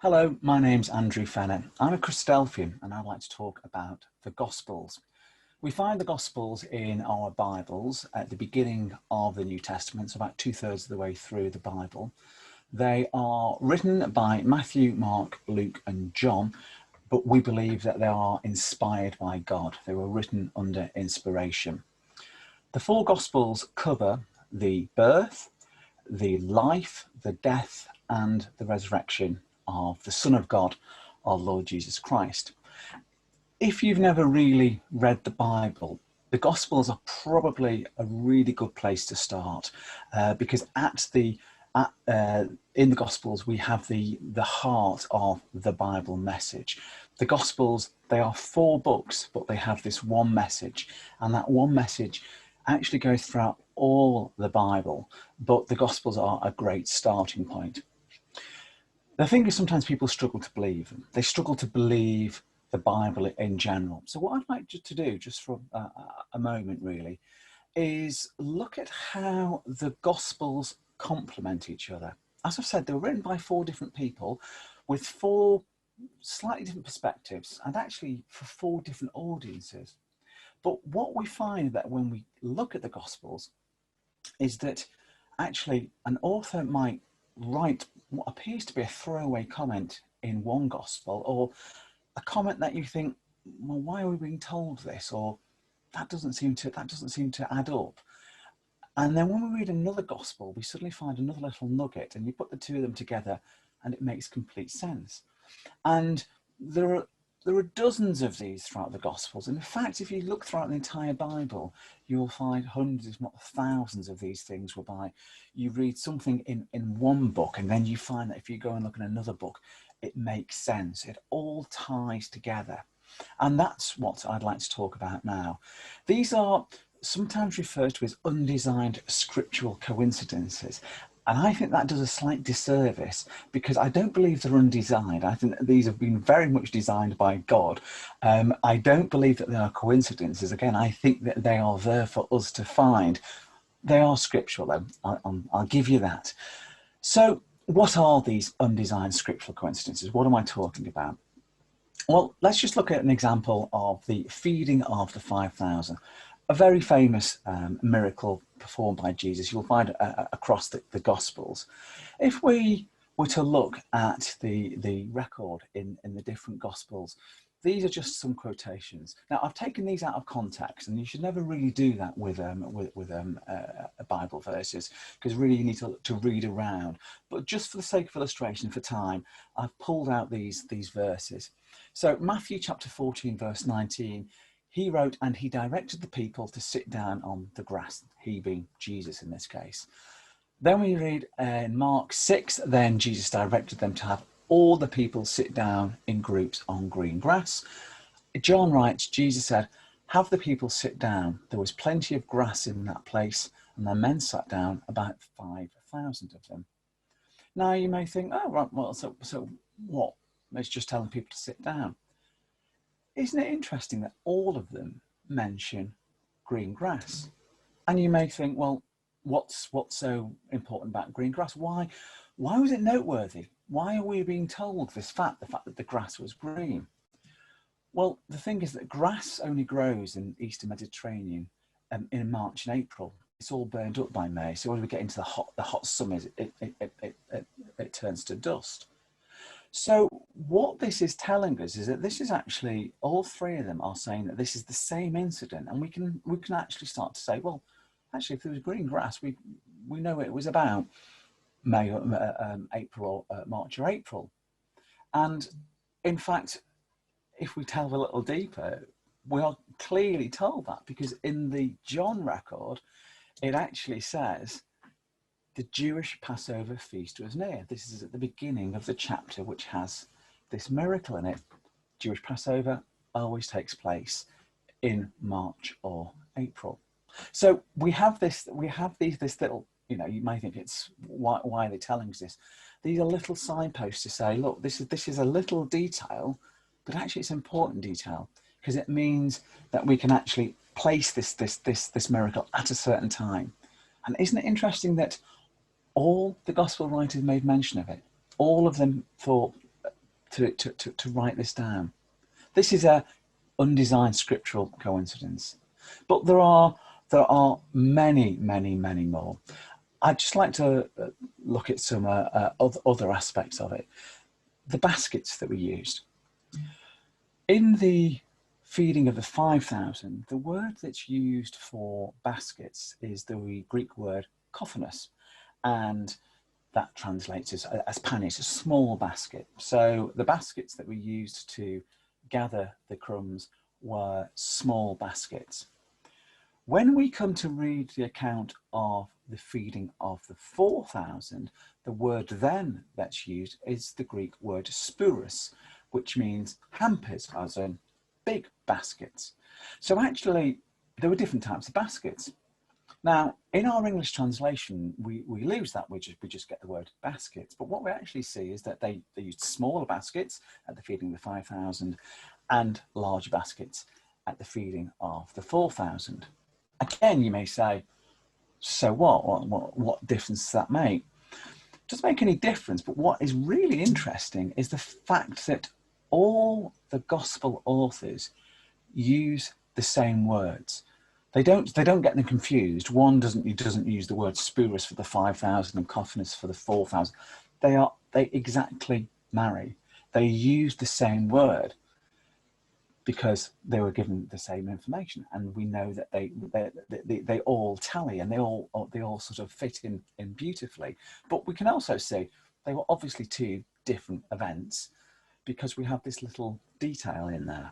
Hello, my name's Andrew Fenner. I'm a Christadelphian and I'd like to talk about the Gospels. We find the Gospels in our Bibles at the beginning of the New Testament, so about 2/3 of the way through the Bible. They are written by Matthew, Mark, Luke and John, but we believe that they are inspired by God. They were written under inspiration. The four Gospels cover the birth, the life, the death and the resurrection of the Son of God, our Lord Jesus Christ. If you've never really read the Bible, the Gospels are probably a really good place to start because in the Gospels we have the heart of the Bible message. The Gospels, they are 4 books, but they have this one message, and that one message actually goes throughout all the Bible, but the Gospels are a great starting point. The thing is, sometimes people struggle to believe. They struggle to believe the Bible in general. So what I'd like to do, just for a moment really, is look at how the Gospels complement each other. As I've said, they were written by 4 different people with 4 slightly different perspectives and actually for 4 different audiences. But what we find that when we look at the Gospels is that actually an author might write what appears to be a throwaway comment in one Gospel, or a comment that you think, well, why are we being told this? Or that doesn't seem to add up. And then when we read another Gospel, we suddenly find another little nugget, and you put the 2 of them together and it makes complete sense. And there are dozens of these throughout the Gospels. And in fact, if you look throughout the entire Bible, you'll find hundreds, if not thousands of these things whereby you read something in one book, and then you find that if you go and look in another book, it makes sense. It all ties together. And that's what I'd like to talk about now. These are sometimes referred to as undesigned scriptural coincidences. And I think that does a slight disservice because I don't believe they're undesigned. I think that these have been very much designed by God. I don't believe that they are coincidences. Again, I think that they are there for us to find. They are scriptural, though. I'll give you that. So what are these undesigned scriptural coincidences? What am I talking about? Well, let's just look at an example of the feeding of the 5,000. A very famous miracle performed by Jesus. You'll find across the Gospels. If we were to look at the record in the different Gospels, these are just some quotations. Now, I've taken these out of context, and you should never really do that with Bible verses, because really you need to read around. But just for the sake of illustration, for time, I've pulled out these verses. So Matthew chapter 14, verse 19, he wrote, and he directed the people to sit down on the grass, he being Jesus in this case. Then we read in Mark 6, then Jesus directed them to have all the people sit down in groups on green grass. John writes, Jesus said, have the people sit down. There was plenty of grass in that place, and the men sat down, about 5,000 of them. Now you may think, oh, right, well, so what? It's just telling people to sit down. Isn't it interesting that all of them mention green grass? And you may think, well, what's so important about green grass? Why was it noteworthy? Why are we being told this fact, the fact that the grass was green? Well, the thing is that grass only grows in the Eastern Mediterranean in March and April. It's all burned up by May. So when we get into the hot summers, it turns to dust. So what this is telling us is that this is actually, all 3 of them are saying that this is the same incident, and we can actually start to say, well, actually, if there was green grass, we know it was about May or April or March or April. And in fact, if we delve a little deeper, we are clearly told that, because in the John record, it actually says the Jewish Passover feast was near. This is at the beginning of the chapter, which has this miracle in it. Jewish Passover always takes place in March or April. So we have this little, you may think it's, why are they telling us this? These are little signposts to say, look, this is a little detail, but actually it's important detail, because it means that we can actually place this miracle at a certain time. And isn't it interesting that all the gospel writers made mention of it? All of them thought to write this down. This is a undesigned scriptural coincidence, but there are many more. I'd just like to look at some other aspects of it. The baskets that we used in the feeding of the 5,000. The word that's used for baskets is the Greek word kophanos, and that translates as panis, a small basket. So the baskets that we used to gather the crumbs were small baskets. When we come to read the account of the feeding of the 4,000, the word then that's used is the Greek word spouros, which means hampers, as in big baskets. So actually, there were different types of baskets. Now, in our English translation, we lose that, we just get the word baskets. But what we actually see is that they used smaller baskets at the feeding of the 5,000 and larger baskets at the feeding of the 4,000. Again, you may say, so what difference does that make? It doesn't make any difference, but what is really interesting is the fact that all the gospel authors use the same words. They don't get them confused. One doesn't use the word spouros for the 5,000 and kophanos for the 4,000. They exactly marry. They use the same word because they were given the same information, and we know that they all tally, and they all sort of fit in beautifully. But we can also see they were obviously two different events because we have this little detail in there.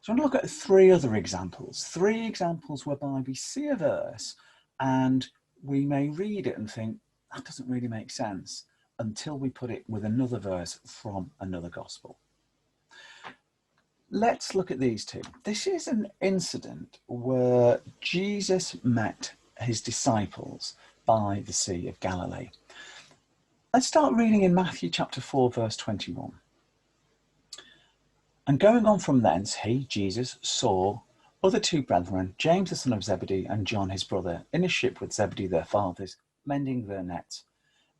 So I'm going to look at three other examples. Three examples whereby we see a verse and we may read it and think, that doesn't really make sense, until we put it with another verse from another gospel. Let's look at these two. This is an incident where Jesus met his disciples by the Sea of Galilee. Let's start reading in Matthew chapter 4, verse 21. And going on from thence, he, Jesus, saw other two brethren, James the son of Zebedee and John his brother, in a ship with Zebedee their fathers, mending their nets,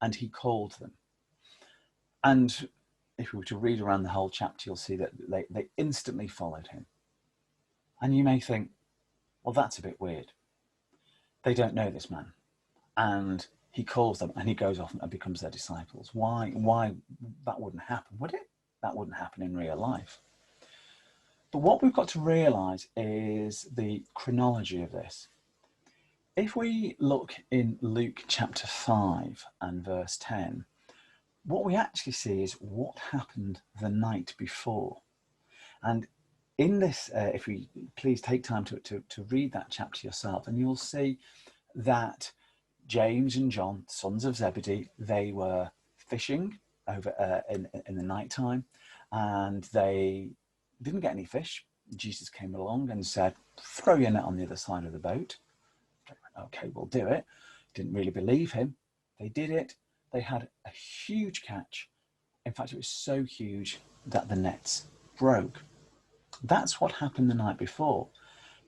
and he called them. And if we were to read around the whole chapter, you'll see that they instantly followed him. And you may think, well, that's a bit weird. They don't know this man. And he calls them and he goes off and becomes their disciples. Why that wouldn't happen, would it? That wouldn't happen in real life. But what we've got to realise is the chronology of this. If we look in Luke chapter 5 and verse 10, what we actually see is what happened the night before. And in this, if we please take time to read that chapter yourself, and you'll see that James and John, sons of Zebedee, they were fishing over in the night time, and they didn't get any fish. Jesus came along and said, throw your net on the other side of the boat. They went, okay, we'll do it. Didn't really believe him. They did it. They had a huge catch. In fact, it was so huge that the nets broke. That's what happened the night before.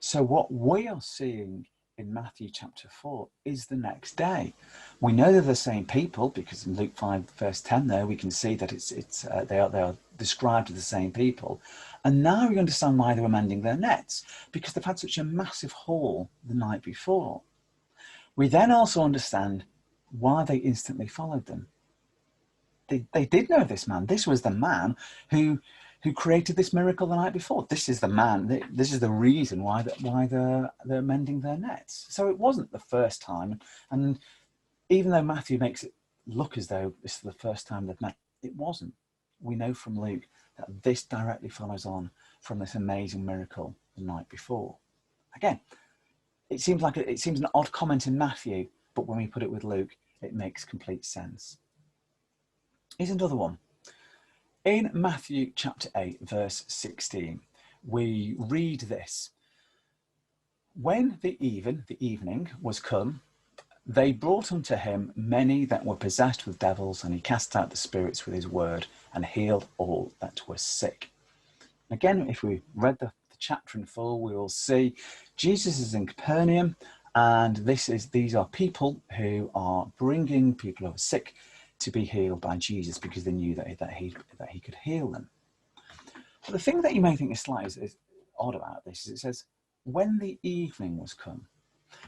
So what we are seeing in Matthew chapter 4 is the next day. We know they're the same people because in Luke 5 verse 10 there we can see that they are described as the same people. And now we understand why they were mending their nets, because they've had such a massive haul the night before. We then also understand why they instantly followed them. They did know this man. This was the man who created this miracle the night before. This is the man. This is the reason why they're mending their nets. So it wasn't the first time. And even though Matthew makes it look as though this is the first time they've met, it wasn't. We know from Luke that this directly follows on from this amazing miracle the night before. Again, it seems an odd comment in Matthew, but when we put it with Luke, it makes complete sense. Here's another one. In Matthew chapter 8, verse 16, we read this. When the evening was come, they brought unto him many that were possessed with devils, and he cast out the spirits with his word, and healed all that were sick. Again, if we read the chapter in full, we will see Jesus is in Capernaum, and these are people who are bringing people who are sick to be healed by Jesus because they knew that he could heal them. But the thing that you may think is slightly odd about this is it says, when the evening was come.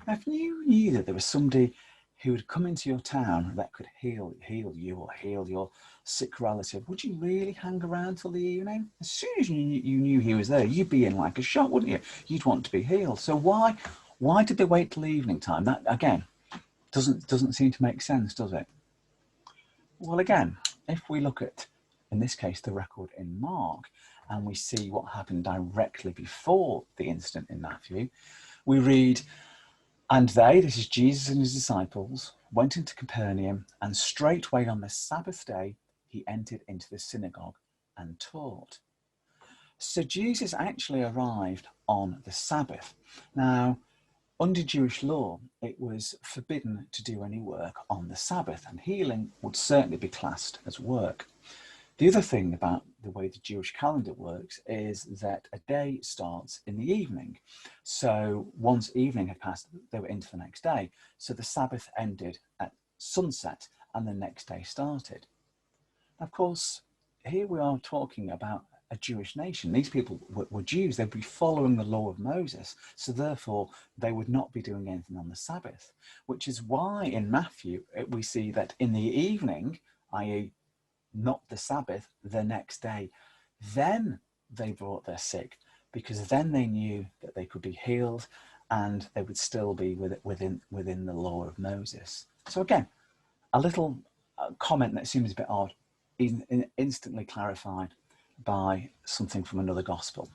Now, if you knew that there was somebody who would come into your town that could heal you or heal your sick relative, would you really hang around till the evening? As soon as you knew he was there, you'd be in like a shot, wouldn't you? You'd want to be healed. So why did they wait till evening time? That, again, doesn't seem to make sense, does it? Well, again, if we look at, in this case, the record in Mark, and we see what happened directly before the incident in Matthew, we read, and they, this is Jesus and his disciples, went into Capernaum, and straightway on the Sabbath day, he entered into the synagogue and taught. So Jesus actually arrived on the Sabbath. Now, under Jewish law, it was forbidden to do any work on the Sabbath, and healing would certainly be classed as work. The other thing about the way the Jewish calendar works is that a day starts in the evening. So once evening had passed, they were into the next day. So the Sabbath ended at sunset and the next day started. Of course, here we are talking about a Jewish nation. These people were Jews. They'd be following the law of Moses. So therefore, they would not be doing anything on the Sabbath, which is why in Matthew, we see that in the evening, i.e., not the Sabbath, the next day, then they brought their sick, because then they knew that they could be healed and they would still be within the law of Moses. So again, a little comment that seems a bit odd is instantly clarified by something from another gospel.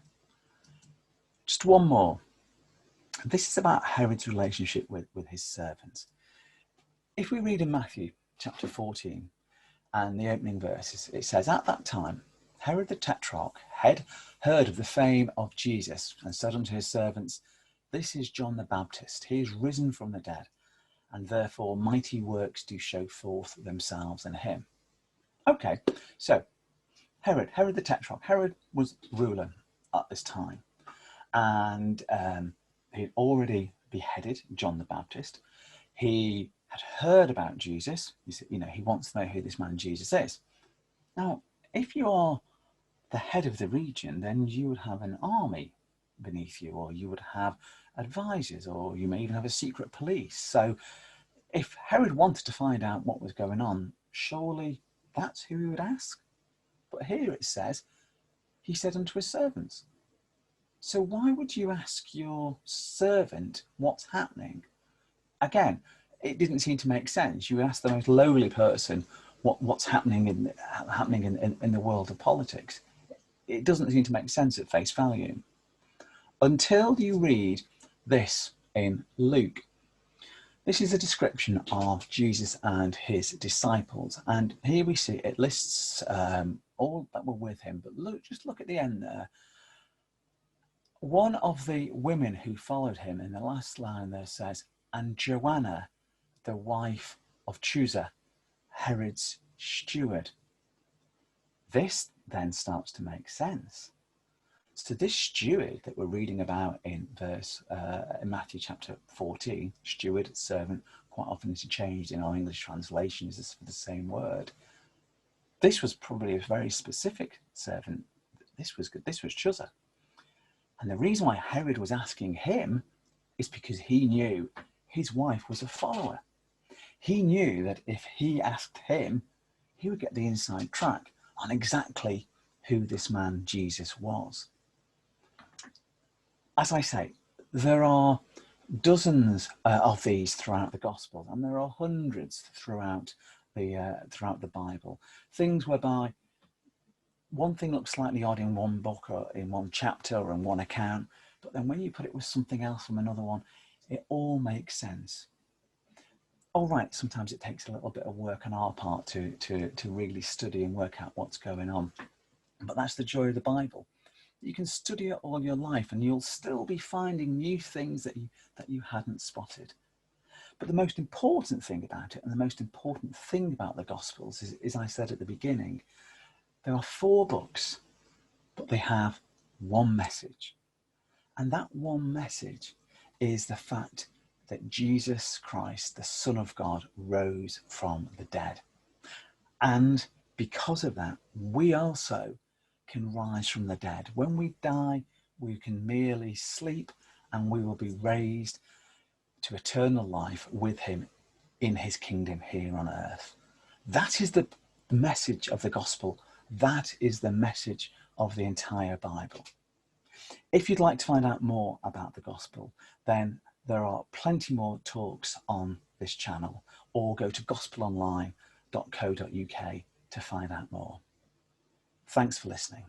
Just one more. This is about Herod's relationship with his servants. If we read in Matthew chapter 14, and the opening verses, it says, at that time, Herod the Tetrarch had heard of the fame of Jesus and said unto his servants, this is John the Baptist. He is risen from the dead, and therefore mighty works do show forth themselves in him. Okay, so Herod the Tetrarch. Herod was ruler at this time, and he'd already beheaded John the Baptist. He had heard about Jesus. He wants to know who this man Jesus is. Now, if you are the head of the region, then you would have an army beneath you, or you would have advisors, or you may even have a secret police. So if Herod wanted to find out what was going on, surely that's who he would ask. But here it says, he said unto his servants. So why would you ask your servant what's happening? Again, it didn't seem to make sense. You ask the most lowly person what's happening in the world of politics. It doesn't seem to make sense at face value. Until you read this in Luke. This is a description of Jesus and his disciples. And here we see it lists all that were with him. But just look at the end there. One of the women who followed him in the last line there says, and Joanna, the wife of Chusa, Herod's steward. This then starts to make sense. So this steward that we're reading about in Matthew chapter 14, steward, servant, quite often interchanged in our English translations as for the same word. This was probably a very specific servant. This was Chusa. And the reason why Herod was asking him is because he knew his wife was a follower. He knew that if he asked him, he would get the inside track on exactly who this man Jesus was. As I say, there are dozens of these throughout the Gospel, and there are hundreds throughout the Bible. Things whereby one thing looks slightly odd in one book or in one chapter or in one account, but then when you put it with something else from another one, it all makes sense. All right, sometimes it takes a little bit of work on our part to really study and work out what's going on, but that's the joy of the Bible. You can study it all your life and you'll still be finding new things that you hadn't spotted. But the most important thing about it, and the most important thing about the Gospels is, as I said at the beginning, there are 4 books, but they have one message. And that one message is the fact that Jesus Christ, the Son of God, rose from the dead. And because of that, we also can rise from the dead. When we die, we can merely sleep and we will be raised to eternal life with him in his kingdom here on earth. That is the message of the gospel. That is the message of the entire Bible. If you'd like to find out more about the gospel, then there are plenty more talks on this channel, or go to gospelonline.co.uk to find out more. Thanks for listening.